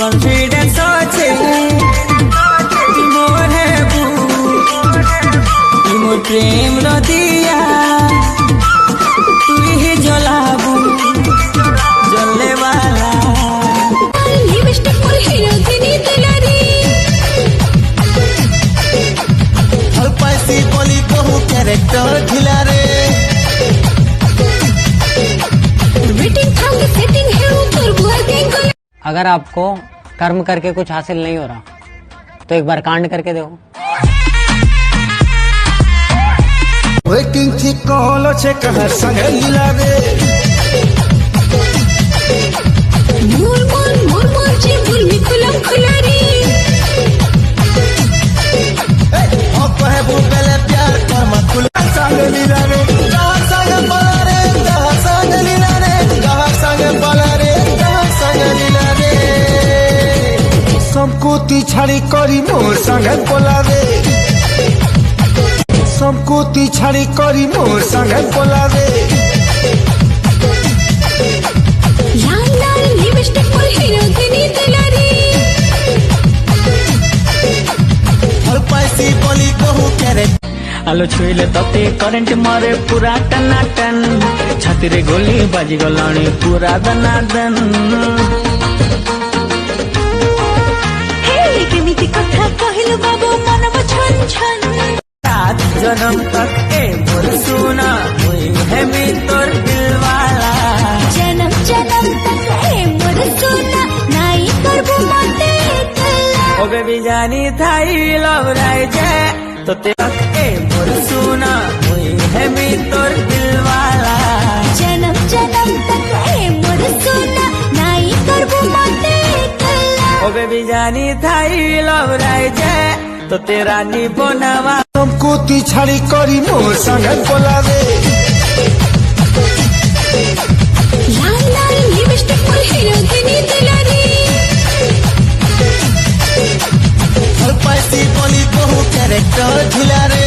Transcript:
Confidence अच्छे मोर है मोर प्रेम रदिया तू ही जलाबू जलने वाला लिपस्टिक पर हीरो दिनी दुलारी पैसी बोली कहूँ कैरेक्टर ढिला रे वेटिंग था सेटिंग है ऊपर बुआ गैंग। अगर आपको कर्म करके कुछ हासिल नहीं हो रहा तो एक बार कांड करके देखो। वेटिंग थी कॉल छे कहर संगे लीला रे मोर ची फुल में खुलम खुलारी ओ कहे वो पहले प्यार कर मत खुला संगे लीला रे जहां संगे बोला रे जहां संगे लीला रे जहां संगे बोला रे जहां संगे लीला रे संकुति छाड़ी करी मोर संगे बोला रे संकुति छाड़ी करी मोर संगे बोला रे लाल लिपस्टिक पर हीरो दिनी दुलारी और पैसी बोली कहूँ करे आलो छुईले तते करेंट मारे पूरा टनाटन छाती रे गोली बाजी गलाणी पूरा दनादन हे केमिति कथा कहिलु बाबू मनम छन छन सात जन्म तक ए मोर सुना हुई है मित्र दिलवाला जन्म तक है मोर सोना नाई करबो मते तला ओ बेबी जानी थाई लव राय जे तो तक ए मोर सुना हुई है मित्र दिलवाला जन्म तक है मोर सोना नाई करबो मते तला ओ बेबी जानी थाई लव राय जे तो तेरा नी बनावा संकुति छाड़ी करी मोर संगे बोला रे लाल लिपस्टिक पर हीरो दिनी दुलारी और पैसी बोली कहूँ कैरेक्टर ढिला रे